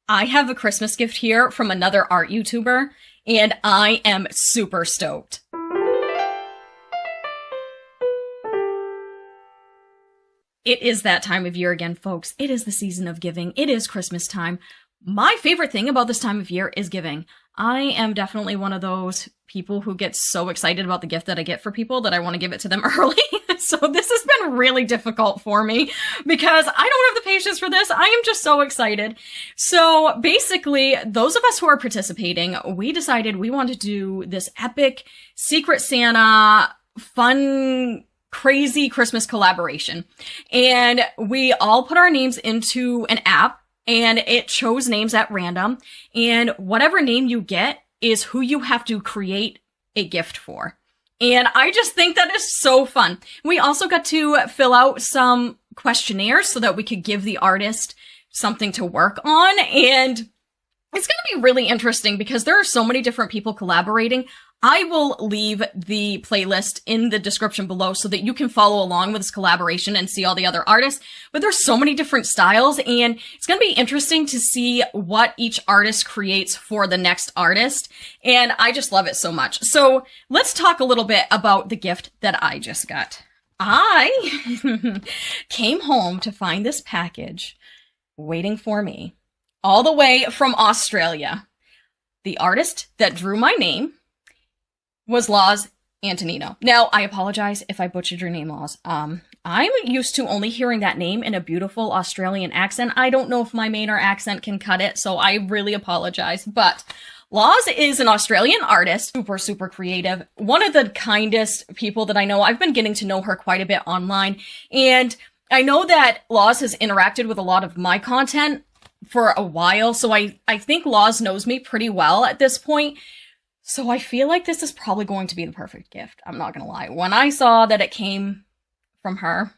I have a Christmas gift here from another art YouTuber, and I am super stoked. It is that time of year again, folks. It is the season of giving. It is Christmas time. My favorite thing about this time of year is giving. I am definitely one of those people who gets so excited about the gift that I get for people that I want to give it to them early. So this has been really difficult for me because I don't have the patience for this. I am just so excited. So basically, those of us who are participating, we decided we wanted to do this epic Secret Santa fun crazy Christmas collaboration. And we all put our names into an app and it chose names at random. And whatever name you get is who you have to create a gift for. And I just think that is so fun. We also got to fill out some questionnaires so that we could give the artist something to work on. And it's going to be really interesting because there are so many different people collaborating. I will leave the playlist in the description below so that you can follow along with this collaboration and see all the other artists. But there's so many different styles, and it's going to be interesting to see what each artist creates for the next artist. And I just love it so much. So let's talk a little bit about the gift that I just got. I came home to find this package waiting for me all the way from Australia. The artist that drew my name was Laws Antonino. Now, I apologize if I butchered your name, Laws. I'm used to only hearing that name in a beautiful Australian accent. I don't know if my Mainer accent can cut it, so I really apologize. But Laws is an Australian artist, super, super creative. One of the kindest people that I know. I've been getting to know her quite a bit online. And I know that Laws has interacted with a lot of my content for a while, so I think Laws knows me pretty well at this point. So I feel like this is probably going to be the perfect gift. I'm not gonna lie. When I saw that it came from her,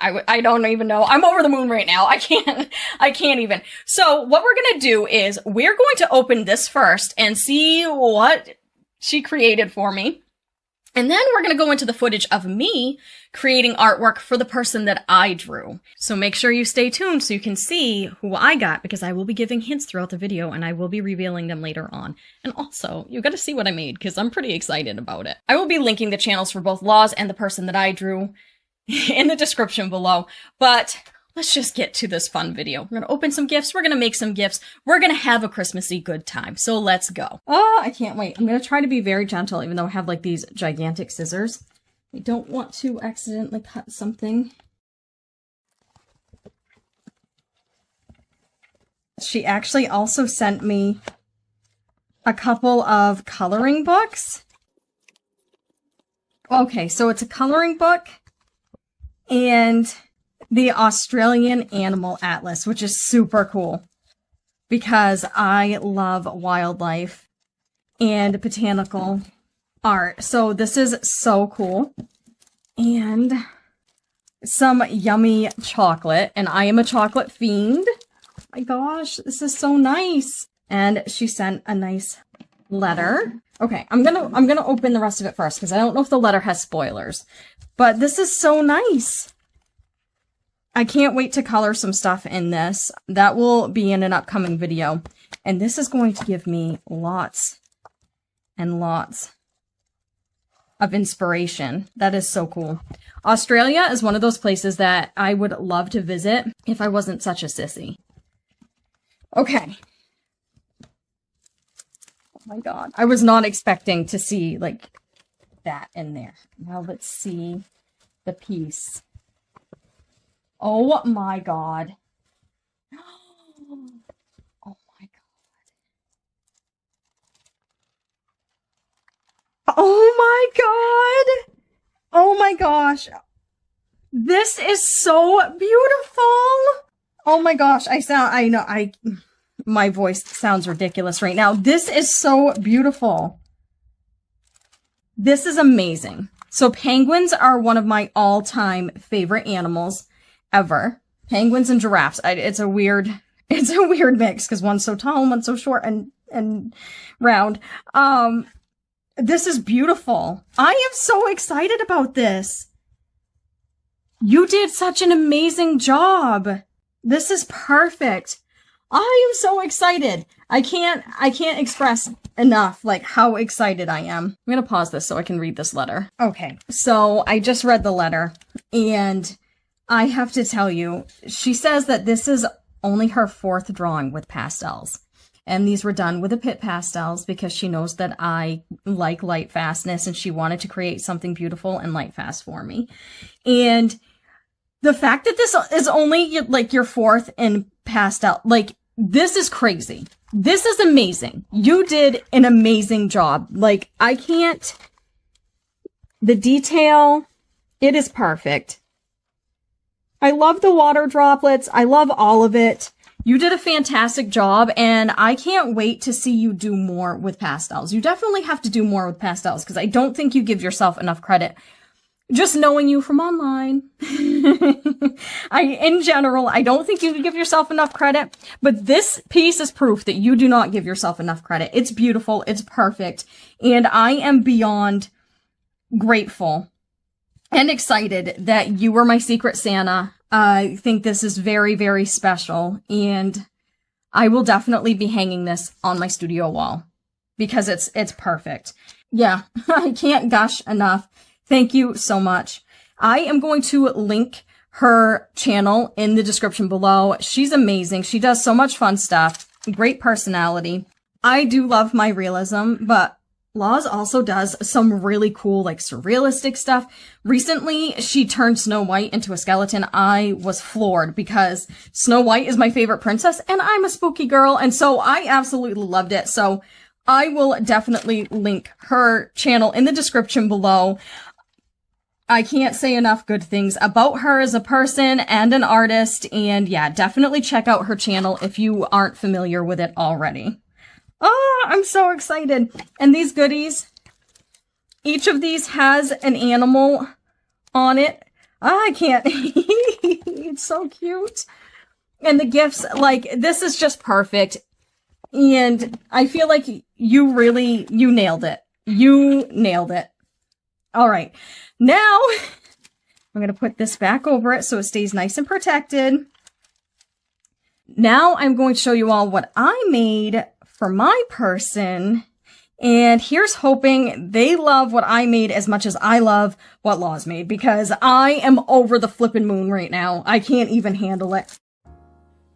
I don't even know. I'm over the moon right now. I can't even. So what we're gonna do is we're going to open this first and see what she created for me. And then we're going to go into the footage of me creating artwork for the person that I drew. So make sure you stay tuned so you can see who I got, because I will be giving hints throughout the video and I will be revealing them later on. And also, you got to see what I made because I'm pretty excited about it. I will be linking the channels for both Laws and the person that I drew in the description below. But let's just get to this fun video. We're going to open some gifts. We're going to make some gifts. We're going to have a Christmassy good time. So let's go. Oh, I can't wait. I'm going to try to be very gentle, even though I have like these gigantic scissors. I don't want to accidentally cut something. She actually also sent me a couple of coloring books. Okay, so it's a coloring book and the Australian Animal Atlas, which is super cool because I love wildlife and botanical art. So this is so cool. And some yummy chocolate, and I am a chocolate fiend. Oh my gosh, this is so nice. And she sent a nice letter. Okay, I'm gonna open the rest of it first because I don't know if the letter has spoilers. But this is so nice. I can't wait to color some stuff in this. That will be in an upcoming video. And this is going to give me lots and lots of inspiration. That is so cool. Australia is one of those places that I would love to visit if I wasn't such a sissy. Okay. Oh my god. I was not expecting to see like that in there. Now let's see the piece. Oh my god. Oh my god. Oh my god. Oh my gosh. This is so beautiful. Oh my gosh. My voice sounds ridiculous right now. This is so beautiful. This is amazing. So penguins are one of my all-time favorite animals ever. Penguins and giraffes. It's a weird mix because one's so tall and one's so short and round. This is beautiful. I am so excited about this. You did such an amazing job. This is perfect. I am so excited. I can't express enough, like, how excited I am. I'm gonna pause this so I can read this letter. Okay, so I just read the letter, and I have to tell you, she says that this is only her 4th drawing with pastels. And these were done with the Pit pastels because she knows that I like light fastness, and she wanted to create something beautiful and light fast for me. And the fact that this is only like your 4th in pastel, like, this is crazy. This is amazing. You did an amazing job. Like, I can't, the detail, it is perfect. I love the water droplets. I love all of it. You did a fantastic job, and I can't wait to see you do more with pastels. You definitely have to do more with pastels because I don't think you give yourself enough credit. Just knowing you from online, in general, I don't think you give yourself enough credit, but this piece is proof that you do not give yourself enough credit. It's beautiful. It's perfect. And I am beyond grateful and excited that you were my Secret Santa. I think this is very, very special, and I will definitely be hanging this on my studio wall because it's perfect. Yeah, I can't gush enough. Thank you so much. I am going to link her channel in the description below. She's amazing. She does so much fun stuff. Great personality. I do love my realism, but Laws also does some really cool, like, surrealistic stuff. Recently, she turned Snow White into a skeleton. I was floored because Snow White is my favorite princess, and I'm a spooky girl, and so I absolutely loved it. So I will definitely link her channel in the description below. I can't say enough good things about her as a person and an artist, and yeah, definitely check out her channel if you aren't familiar with it already. Oh, I'm so excited. And these goodies, each of these has an animal on it. I can't. It's so cute. And the gifts, like, this is just perfect. And I feel like you nailed it. You nailed it. All right. Now, I'm going to put this back over it so it stays nice and protected. Now I'm going to show you all what I made for my person. And here's hoping they love what I made as much as I love what Laws made, because I am over the flippin' moon right now. I can't even handle it.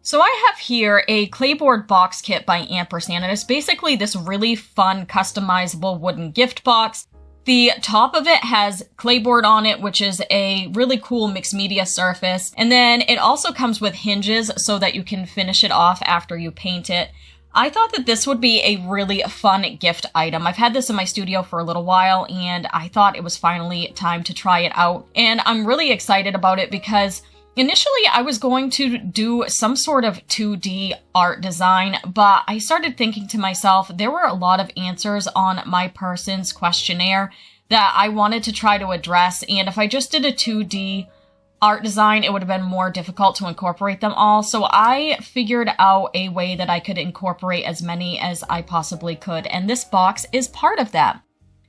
So I have here a clayboard box kit by Ampersand, and it's basically this really fun, customizable wooden gift box. The top of it has clayboard on it, which is a really cool mixed media surface. And then it also comes with hinges so that you can finish it off after you paint it. I thought that this would be a really fun gift item. I've had this in my studio for a little while, and I thought it was finally time to try it out. And I'm really excited about it because initially I was going to do some sort of 2D art design, but I started thinking to myself, there were a lot of answers on my person's questionnaire that I wanted to try to address, and if I just did a 2D art design, it would have been more difficult to incorporate them all. So I figured out a way that I could incorporate as many as I possibly could, and this box is part of that.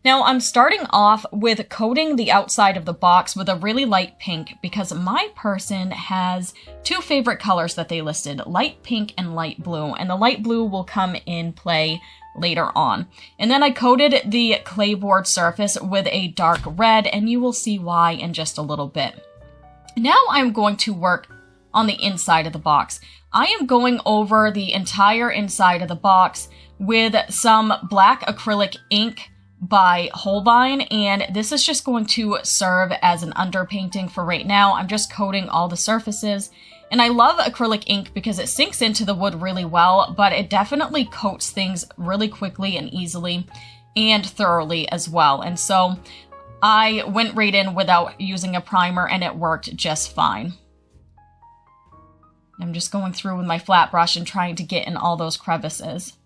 Now, I'm starting off with coating the outside of the box with a really light pink because my person has two favorite colors that they listed, light pink and light blue, and the light blue will come in play later on. And then I coated the clayboard surface with a dark red, and you will see why in just a little bit. Now I'm going to work on the inside of the box. I am going over the entire inside of the box with some black acrylic ink by Holbein, and this is just going to serve as an underpainting for right now. I'm just coating all the surfaces, and I love acrylic ink because it sinks into the wood really well, but it definitely coats things really quickly and easily and thoroughly as well. And so I went right in without using a primer, and it worked just fine. I'm just going through with my flat brush and trying to get in all those crevices.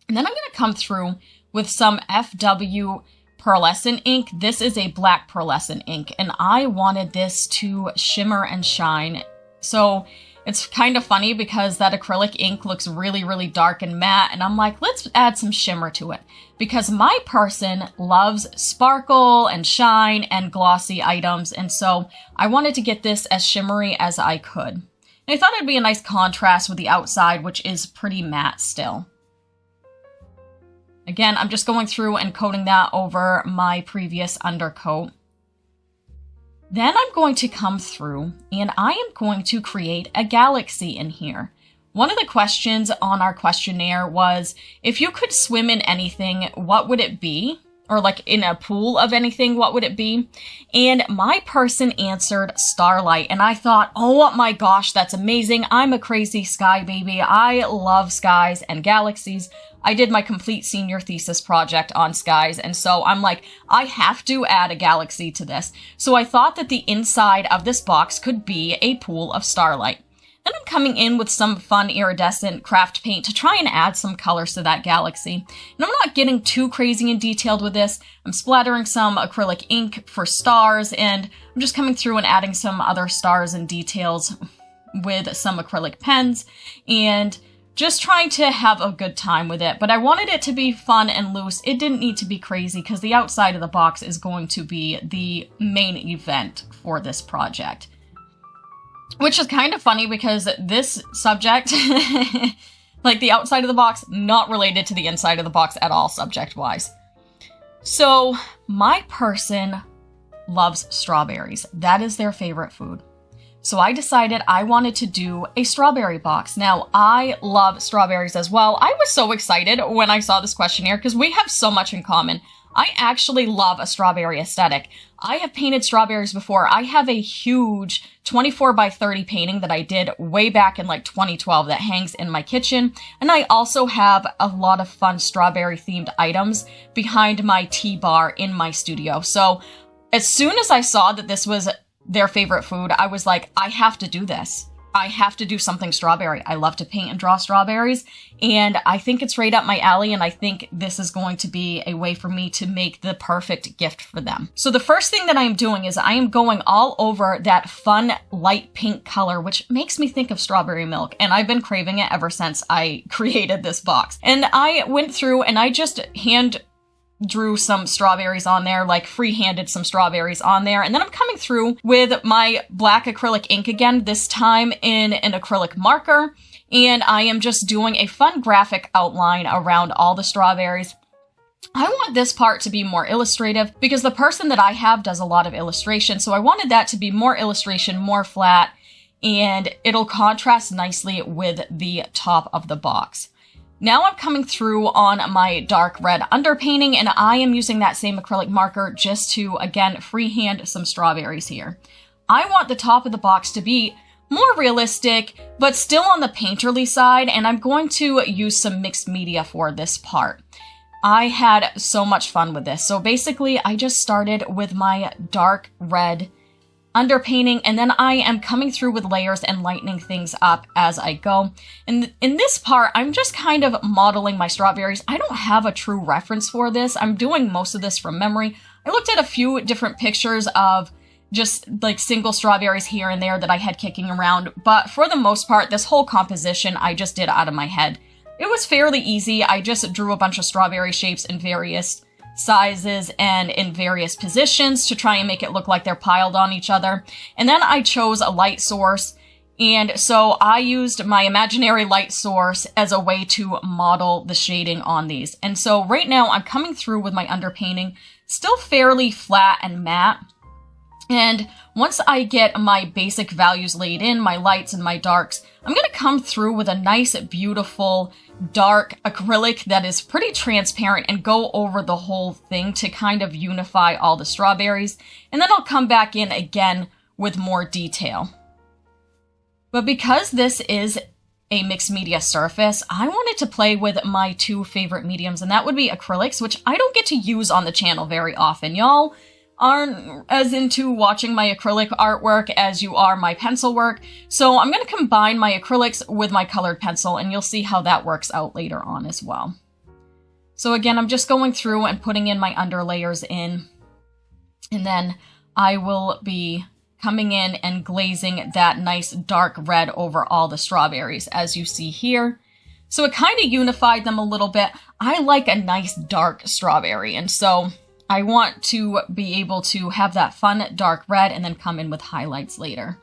And then I'm going to come through with some FW pearlescent ink. This is a black pearlescent ink, and I wanted this to shimmer and shine. So it's kind of funny because that acrylic ink looks really, really dark and matte, and I'm like, let's add some shimmer to it. Because my person loves sparkle and shine and glossy items, and so I wanted to get this as shimmery as I could. And I thought it'd be a nice contrast with the outside, which is pretty matte still. Again, I'm just going through and coating that over my previous undercoat. Then I'm going to come through and I am going to create a galaxy in here. One of the questions on our questionnaire was, if you could swim in anything, what would it be? Or like in a pool of anything, what would it be? And my person answered starlight. And I thought, oh my gosh, that's amazing. I'm a crazy sky baby. I love skies and galaxies. I did my complete senior thesis project on skies. And so I'm like, I have to add a galaxy to this. So I thought that the inside of this box could be a pool of starlight. Then I'm coming in with some fun iridescent craft paint to try and add some colors to that galaxy. And I'm not getting too crazy and detailed with this. I'm splattering some acrylic ink for stars, and I'm just coming through and adding some other stars and details with some acrylic pens, and just trying to have a good time with it. But I wanted it to be fun and loose. It didn't need to be crazy because the outside of the box is going to be the main event for this project. Which is kind of funny because this subject, like the outside of the box, not related to the inside of the box at all subject-wise. So my person loves strawberries. That is their favorite food. So I decided I wanted to do a strawberry box. Now, I love strawberries as well. I was so excited when I saw this questionnaire because we have so much in common. I actually love a strawberry aesthetic. I have painted strawberries before. I have a huge 24 by 30 painting that I did way back in like 2012 that hangs in my kitchen. And I also have a lot of fun strawberry themed items behind my tea bar in my studio. So as soon as I saw that this was their favorite food, I was like, I have to do this. I have to do something strawberry. I love to paint and draw strawberries, and I think it's right up my alley, and I think this is going to be a way for me to make the perfect gift for them. So the first thing that I'm doing is I am going all over that fun light pink color, which makes me think of strawberry milk, and I've been craving it ever since I created this box. And I went through and I just hand drew some strawberries on there, like free-handed some strawberries on there. And then I'm coming through with my black acrylic ink again, this time in an acrylic marker. And I am just doing a fun graphic outline around all the strawberries. I want this part to be more illustrative because the person that I have does a lot of illustration. So I wanted that to be more illustration, more flat, and it'll contrast nicely with the top of the box. Now I'm coming through on my dark red underpainting, and I am using that same acrylic marker just to, again, freehand some strawberries here. I want the top of the box to be more realistic, but still on the painterly side, and I'm going to use some mixed media for this part. I had so much fun with this. So basically, I just started with my dark red underpainting, and then I am coming through with layers and lightening things up as I go. And in this part, I'm just kind of modeling my strawberries. I don't have a true reference for this. I'm doing most of this from memory. I looked at a few different pictures of just like single strawberries here and there that I had kicking around, but for the most part, this whole composition I just did out of my head. It was fairly easy. I just drew a bunch of strawberry shapes in various sizes and in various positions to try and make it look like they're piled on each other. And then I chose a light source, and so I used my imaginary light source as a way to model the shading on these. And so right now I'm coming through with my underpainting, still fairly flat and matte. And once I get my basic values laid in, my lights and my darks, I'm going to come through with a nice, beautiful, dark acrylic that is pretty transparent and go over the whole thing to kind of unify all the strawberries. And then I'll come back in again with more detail. But because this is a mixed media surface, I wanted to play with my two favorite mediums, and that would be acrylics, which I don't get to use on the channel very often. Y'all aren't as into watching my acrylic artwork as you are my pencil work. So I'm going to combine my acrylics with my colored pencil, and you'll see how that works out later on as well. So again, I'm just going through and putting in my underlayers in, and then I will be coming in and glazing that nice dark red over all the strawberries, as you see here. So it kind of unified them a little bit. I like a nice dark strawberry, and so I want to be able to have that fun dark red and then come in with highlights later.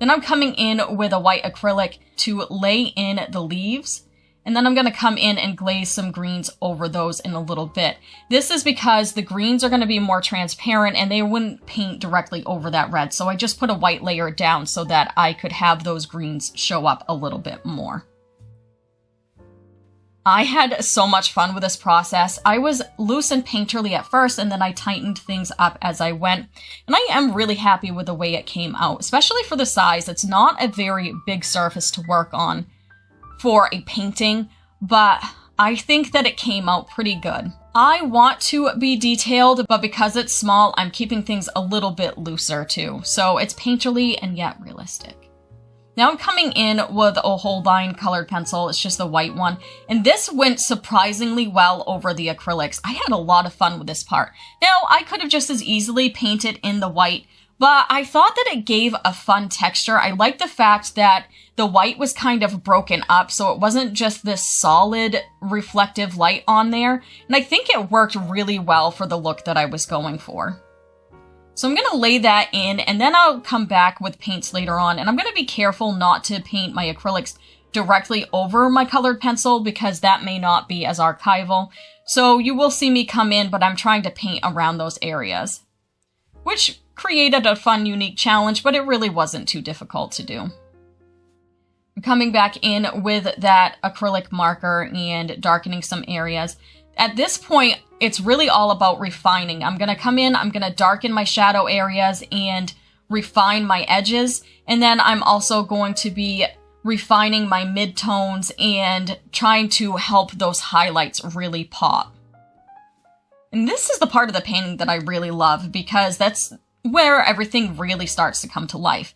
Then I'm coming in with a white acrylic to lay in the leaves. And then I'm going to come in and glaze some greens over those in a little bit. This is because the greens are going to be more transparent and they wouldn't paint directly over that red. So I just put a white layer down so that I could have those greens show up a little bit more. I had so much fun with this process. I was loose and painterly at first, and then I tightened things up as I went. And I am really happy with the way it came out, especially for the size. It's not a very big surface to work on for a painting, but I think that it came out pretty good. I want to be detailed, but because it's small, I'm keeping things a little bit looser too. So it's painterly and yet realistic. Now I'm coming in with a Holbein colored pencil. It's just the white one. And this went surprisingly well over the acrylics. I had a lot of fun with this part. Now, I could have just as easily painted in the white, but I thought that it gave a fun texture. I like the fact that the white was kind of broken up, so it wasn't just this solid reflective light on there. And I think it worked really well for the look that I was going for. So I'm going to lay that in, and then I'll come back with paints later on. And I'm going to be careful not to paint my acrylics directly over my colored pencil because that may not be as archival. So you will see me come in, but I'm trying to paint around those areas, which created a fun, unique challenge, but it really wasn't too difficult to do. I'm coming back in with that acrylic marker and darkening some areas. At this point, it's really all about refining. I'm going to come in, I'm going to darken my shadow areas and refine my edges. And then I'm also going to be refining my midtones and trying to help those highlights really pop. And this is the part of the painting that I really love because that's where everything really starts to come to life.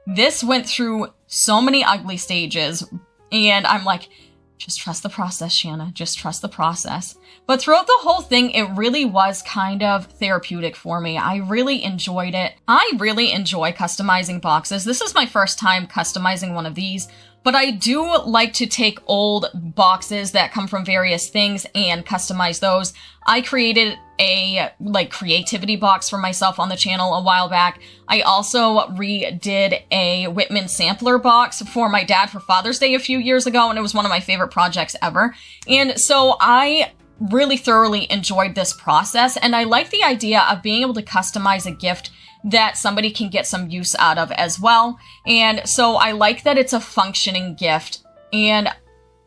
This went through so many ugly stages, and I'm like, just trust the process, Shanna. Just trust the process. But throughout the whole thing, it really was kind of therapeutic for me. I really enjoyed it. I really enjoy customizing boxes. This is my first time customizing one of these, but I do like to take old boxes that come from various things and customize those. I created a creativity box for myself on the channel a while back. I also redid a Whitman sampler box for my dad for Father's Day a few years ago, and it was one of my favorite projects ever. And so I really thoroughly enjoyed this process, and I like the idea of being able to customize a gift that somebody can get some use out of as well. And so I like that it's a functioning gift. And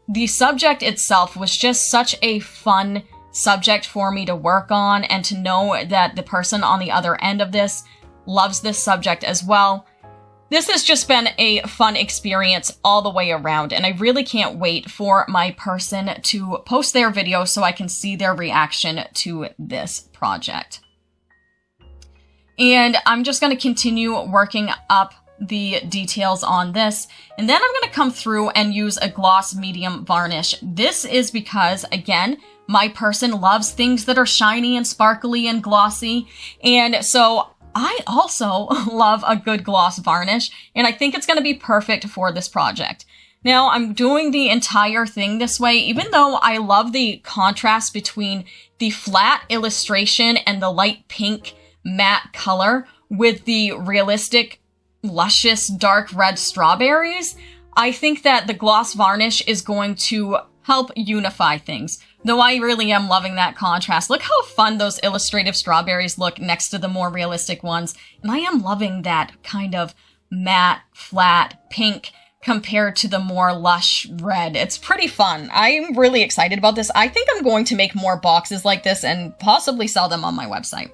the subject itself was just such a fun subject for me to work on, and to know that the person on the other end of this loves this subject as well. This has just been a fun experience all the way around, and I really can't wait for my person to post their video so I can see their reaction to this project. And I'm just going to continue working up the details on this. And then I'm going to come through and use a gloss medium varnish. This is because, again, my person loves things that are shiny and sparkly and glossy. And so I also love a good gloss varnish, and I think it's going to be perfect for this project. Now, I'm doing the entire thing this way, even though I love the contrast between the flat illustration and the light pink matte color with the realistic, luscious, dark red strawberries. I think that the gloss varnish is going to help unify things. Though I really am loving that contrast. Look how fun those illustrative strawberries look next to the more realistic ones. And I am loving that kind of matte, flat pink compared to the more lush red. It's pretty fun. I'm really excited about this. I think I'm going to make more boxes like this and possibly sell them on my website.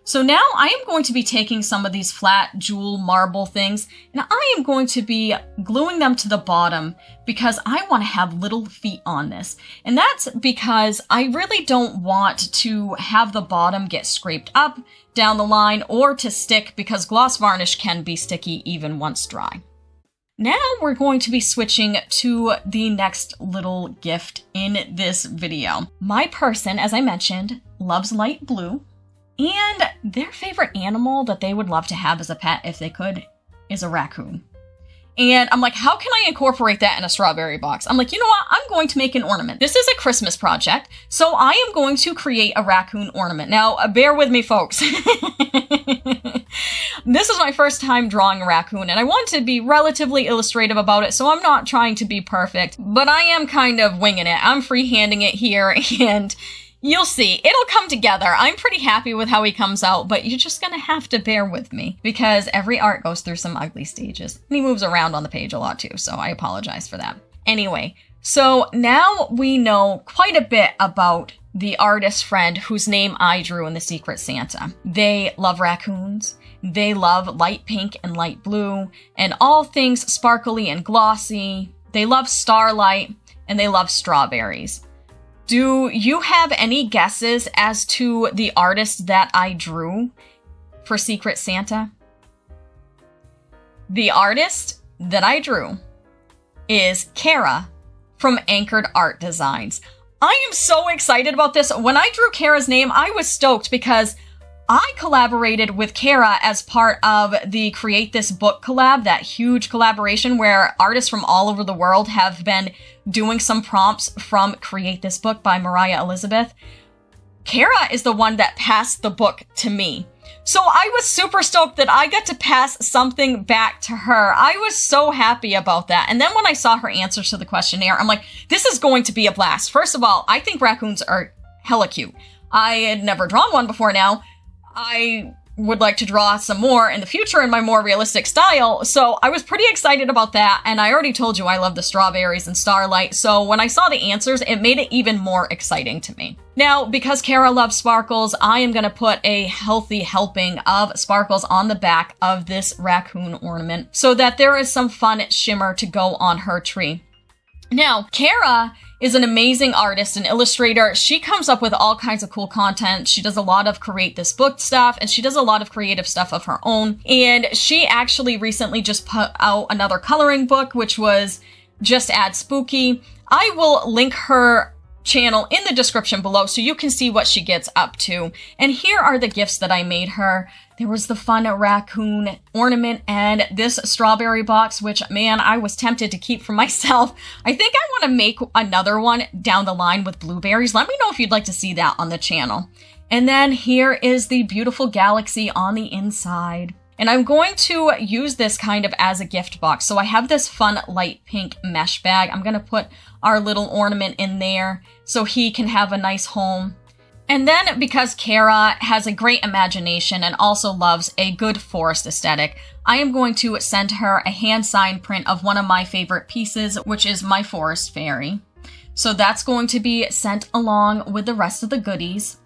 So now I am going to be taking some of these flat jewel marble things, and I am going to be gluing them to the bottom because I want to have little feet on this. And that's because I really don't want to have the bottom get scraped up down the line or to stick, because gloss varnish can be sticky even once dry. Now we're going to be switching to the next little gift in this video. My person, as I mentioned, loves light blue. And their favorite animal that they would love to have as a pet, if they could, is a raccoon. And I'm like, how can I incorporate that in a strawberry box? I'm like, you know what? I'm going to make an ornament. This is a Christmas project, so I am going to create a raccoon ornament. Now, bear with me, folks. This is my first time drawing a raccoon, and I want to be relatively illustrative about it, so I'm not trying to be perfect, but I am kind of winging it. I'm freehanding it here, and you'll see. It'll come together. I'm pretty happy with how he comes out, but you're just gonna have to bear with me, because every art goes through some ugly stages. And he moves around on the page a lot too, so I apologize for that. Anyway, so now we know quite a bit about the artist friend whose name I drew in the Secret Santa. They love raccoons, they love light pink and light blue, and all things sparkly and glossy. They love starlight, and they love strawberries. Do you have any guesses as to the artist that I drew for Secret Santa? The artist that I drew is Kara from Anchored Art Designs. I am so excited about this. When I drew Kara's name, I was stoked because I collaborated with Kara as part of the Create This Book collab, that huge collaboration where artists from all over the world have been doing some prompts from Create This Book by Mariah Elizabeth. Kara is the one that passed the book to me. So I was super stoked that I got to pass something back to her. I was so happy about that. And then when I saw her answers to the questionnaire, I'm like, this is going to be a blast. First of all, I think raccoons are hella cute. I had never drawn one before now. I would like to draw some more in the future in my more realistic style, so I was pretty excited about that, and I already told you I love the strawberries and starlight, so when I saw the answers, it made it even more exciting to me. Now, because Kara loves sparkles, I am going to put a healthy helping of sparkles on the back of this raccoon ornament so that there is some fun shimmer to go on her tree. Now, Kara is an amazing artist and illustrator. She comes up with all kinds of cool content. She does a lot of Create This Book stuff, and she does a lot of creative stuff of her own. And she actually recently just put out another coloring book, which was Just Add Spooky. I will link her channel in the description below so you can see what she gets up to. And here are the gifts that I made her. There was the fun raccoon ornament and this strawberry box, which, man, I was tempted to keep for myself. I think I want to make another one down the line with blueberries. Let me know if you'd like to see that on the channel. And then here is the beautiful galaxy on the inside. And I'm going to use this kind of as a gift box. So I have this fun light pink mesh bag. I'm going to put our little ornament in there so he can have a nice home. And then because Kara has a great imagination and also loves a good forest aesthetic, I am going to send her a hand signed print of one of my favorite pieces, which is my forest fairy. So that's going to be sent along with the rest of the goodies.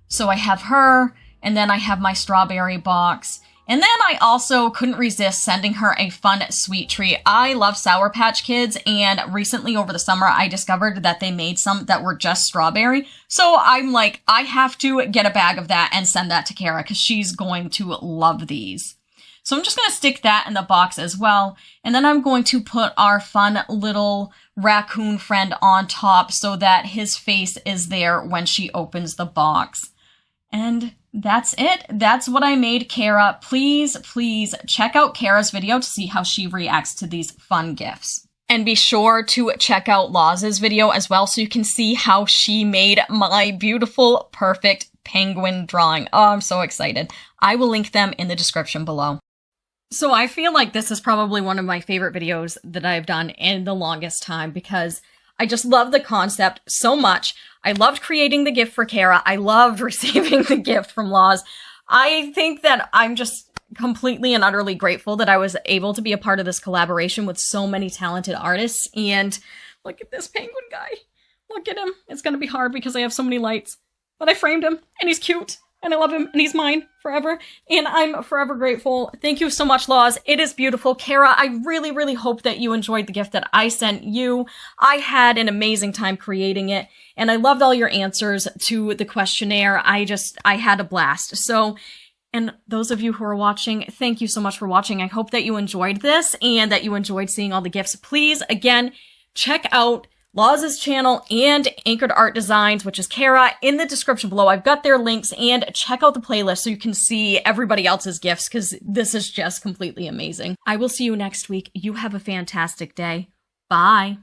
So I have her, and then I have my strawberry box. And then I also couldn't resist sending her a fun sweet treat. I love Sour Patch Kids, and recently over the summer, I discovered that they made some that were just strawberry. So I'm like, I have to get a bag of that and send that to Kara because she's going to love these. So I'm just going to stick that in the box as well. And then I'm going to put our fun little raccoon friend on top so that his face is there when she opens the box. And that's it. That's what I made Kara. Please check out Kara's video to see how she reacts to these fun gifts. And be sure to check out Loz's video as well so you can see how she made my beautiful, perfect penguin drawing. Oh, I'm so excited. I will link them in the description below. So I feel like this is probably one of my favorite videos that I've done in the longest time because I just love the concept so much. I loved creating the gift for Kara. I loved receiving the gift from Loz. I think that I'm just completely and utterly grateful that I was able to be a part of this collaboration with so many talented artists. And look at this penguin guy. Look at him. It's going to be hard because I have so many lights. But I framed him, and he's cute. And I love him, and he's mine forever. And I'm forever grateful. Thank you so much, Loz. It is beautiful. Kara, I really hope that you enjoyed the gift that I sent you. I had an amazing time creating it, and I loved all your answers to the questionnaire. I had a blast. So, and those of you who are watching, thank you so much for watching. I hope that you enjoyed this, and that you enjoyed seeing all the gifts. Please, again, check out Loz's channel and Anchored Art Designs, which is Kara, in the description below. I've got their links, and check out the playlist so you can see everybody else's gifts because this is just completely amazing. I will see you next week. You have a fantastic day. Bye.